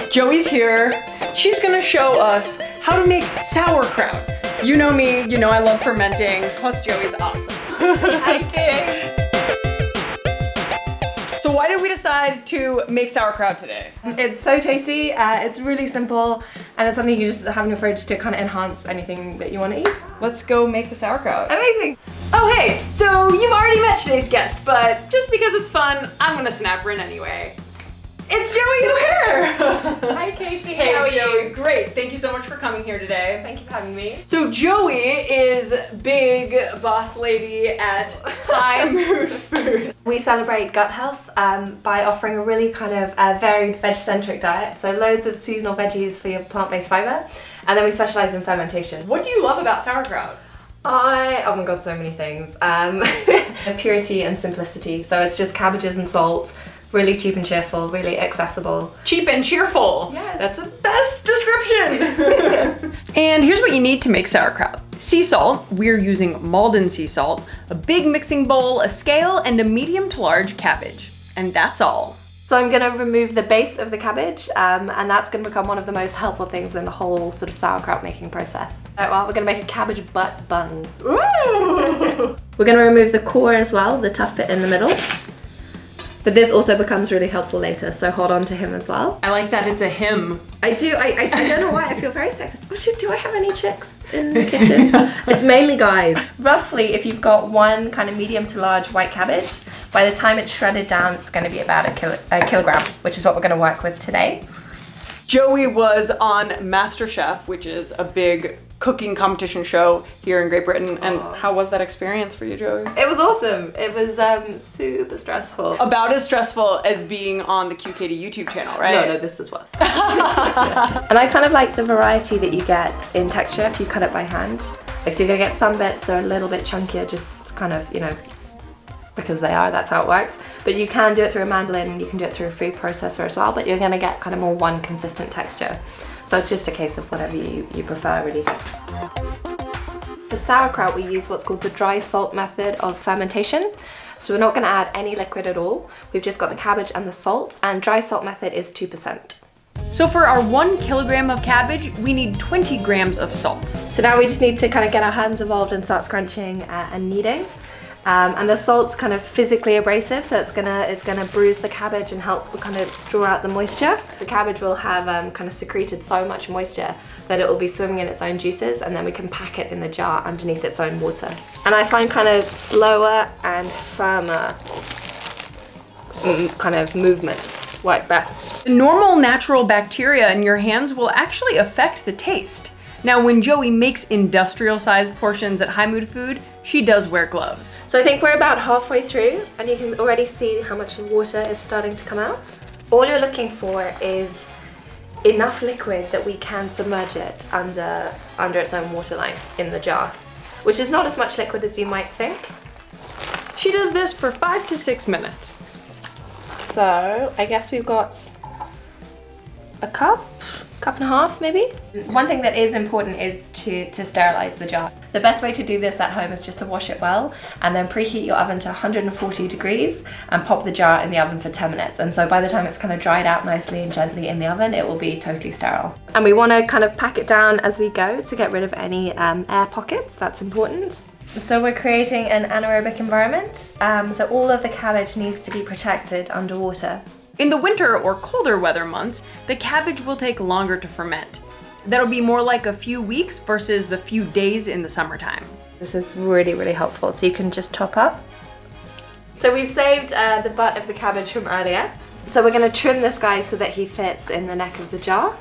Joey's here. She's gonna show us how to make sauerkraut. You know me, you know I love fermenting, plus Joey's awesome. I do. So why did we decide to make sauerkraut today? It's so tasty, it's really simple, and it's something you just have in your fridge to kind of enhance anything that you want to eat. Let's go make the sauerkraut. Amazing. Oh hey, so you've already met today's guest, but just because it's fun, I'm gonna snap her in anyway. It's Joey O'Hare! Hi Katie, Hey how are Joey, you? great. Thank you so much for coming here today. Thank you for having me. So Joey is big boss lady at High Mood Food. We celebrate gut health by offering a really kind of varied veg-centric diet. So loads of seasonal veggies for your plant-based fiber. And then we specialize in fermentation. What do you love about sauerkraut? Oh my god, so many things. Purity and simplicity. So it's just cabbages and salt. Really cheap and cheerful, really accessible. Cheap and cheerful. Yeah. That's the best description. And here's what you need to make sauerkraut. Sea salt, we're using Malden sea salt, a big mixing bowl, a scale, and a medium to large cabbage. And that's all. So I'm gonna remove the base of the cabbage, and that's gonna become one of the most helpful things in the whole sort of sauerkraut making process. Well, we're gonna make a cabbage butt bun. Ooh. We're gonna remove the core as well, the tough bit in the middle. But this also becomes really helpful later, so hold on to him as well. I like that it's a him. I do, I don't know why, I feel very sexy. Oh shit, do I have any chicks in the kitchen? It's mainly guys. Roughly, if you've got one kind of medium to large white cabbage, by the time it's shredded down, it's gonna be about a kilogram, which is what we're gonna work with today. Joey was on MasterChef, which is a big cooking competition show here in Great Britain. And how was that experience for you, Joey? It was awesome. It was super stressful. About as stressful as being on the QKD YouTube channel, right? No, this is worse. Yeah. And I kind of like the variety that you get in texture if you cut it by hand. Like, so you're gonna get some bits that are a little bit chunkier, just kind of, you know, because they are, that's how it works. But you can do it through a mandolin and you can do it through a food processor as well, but you're gonna get kind of more one consistent texture. So it's just a case of whatever you prefer, really. For sauerkraut, we use what's called the dry salt method of fermentation. So we're not gonna add any liquid at all. We've just got the cabbage and the salt, and dry salt method is 2%. So for our 1 kilogram of cabbage, we need 20 grams of salt. So now we just need to kind of get our hands involved and start scrunching and kneading. And the salt's kind of physically abrasive, so it's gonna bruise the cabbage and help kind of draw out the moisture. The cabbage will have kind of secreted so much moisture that it will be swimming in its own juices, and then we can pack it in the jar underneath its own water. And I find kind of slower and firmer kind of movements work best. Normal natural bacteria in your hands will actually affect the taste. Now, when Joey makes industrial-sized portions at High Mood Food, she does wear gloves. So I think we're about halfway through, and you can already see how much water is starting to come out. All you're looking for is enough liquid that we can submerge it under its own waterline in the jar, which is not as much liquid as you might think. She does this for 5 to 6 minutes. So I guess we've got a cup and a half maybe. One thing that is important is to sterilize the jar. The best way to do this at home is just to wash it well and then preheat your oven to 140 degrees and pop the jar in the oven for 10 minutes. And so by the time it's kind of dried out nicely and gently in the oven, it will be totally sterile. And we want to kind of pack it down as we go to get rid of any air pockets. That's important. So we're creating an anaerobic environment. So all of the cabbage needs to be protected underwater. In the winter or colder weather months, the cabbage will take longer to ferment. That'll be more like a few weeks versus the few days in the summertime. This is really, really helpful. So you can just top up. So we've saved the butt of the cabbage from earlier. So we're going to trim this guy so that he fits in the neck of the jar.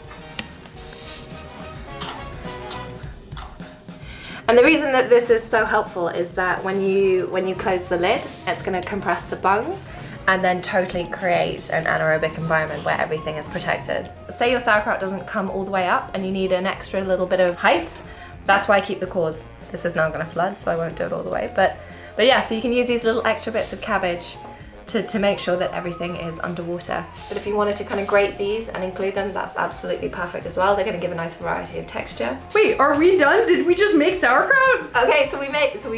And the reason that this is so helpful is that when you close the lid, it's going to compress the bung and then totally create an anaerobic environment where everything is protected. Say your sauerkraut doesn't come all the way up and you need an extra little bit of height, that's why I keep the cores. This is now going to flood, so I won't do it all the way. But yeah, so you can use these little extra bits of cabbage to make sure that everything is underwater. But if you wanted to kind of grate these and include them, that's absolutely perfect as well. They're going to give a nice variety of texture. Wait, are we done? Did we just make sauerkraut? Okay, so we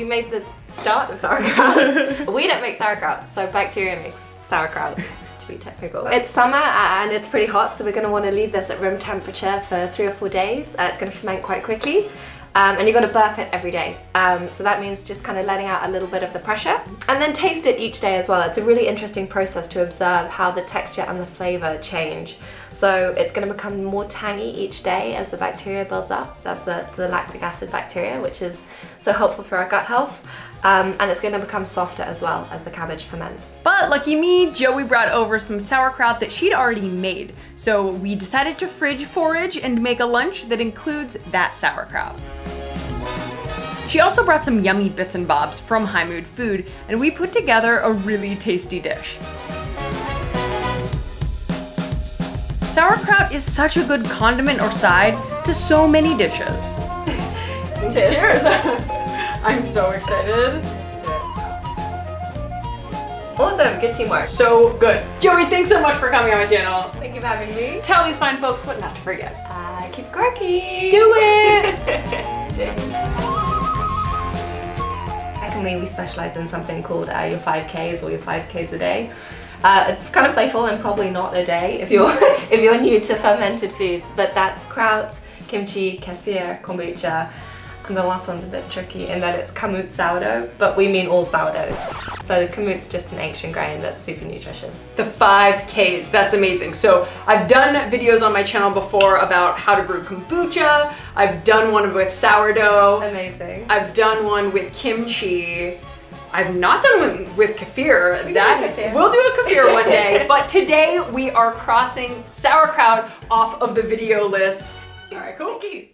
made the start of sauerkraut. We don't make sauerkraut, so bacteria makes sauerkraut. To be technical. It's summer and it's pretty hot, so we're going to want to leave this at room temperature for 3 or 4 days. It's going to ferment quite quickly. And you've got to burp it every day. So that means just kind of letting out a little bit of the pressure. And then taste it each day as well. It's a really interesting process to observe how the texture and the flavor change. So it's going to become more tangy each day as the bacteria builds up. That's the lactic acid bacteria, which is so helpful for our gut health. And it's going to become softer as well as the cabbage ferments. But lucky me, Joey brought over some sauerkraut that she'd already made. So we decided to fridge forage and make a lunch that includes that sauerkraut. She also brought some yummy bits and bobs from High Mood Food, and we put together a really tasty dish. Sauerkraut is such a good condiment or side to so many dishes. Cheers! Cheers! I'm so excited. Awesome, good teamwork. So good. Joey, thanks so much for coming on my channel. Thank you for having me. Tell these fine folks what not to forget. Keep quirky. Do it! Cheers. Secondly, we specialize in something called your 5Ks or your 5Ks a day. It's kind of playful and probably not a day if you're if you're new to fermented foods, but that's kraut, kimchi, kefir, kombucha, and the last one's a bit tricky in that it's kamut sourdough, but we mean all sourdoughs. So kamut's just an ancient grain that's super nutritious. The 5Ks, that's amazing. So I've done videos on my channel before about how to brew kombucha. I've done one with sourdough. Amazing. I've done one with kimchi. I've not done one with kefir. We'll do a kefir one day, but today we are crossing sauerkraut off of the video list. All right, cool. Thank you.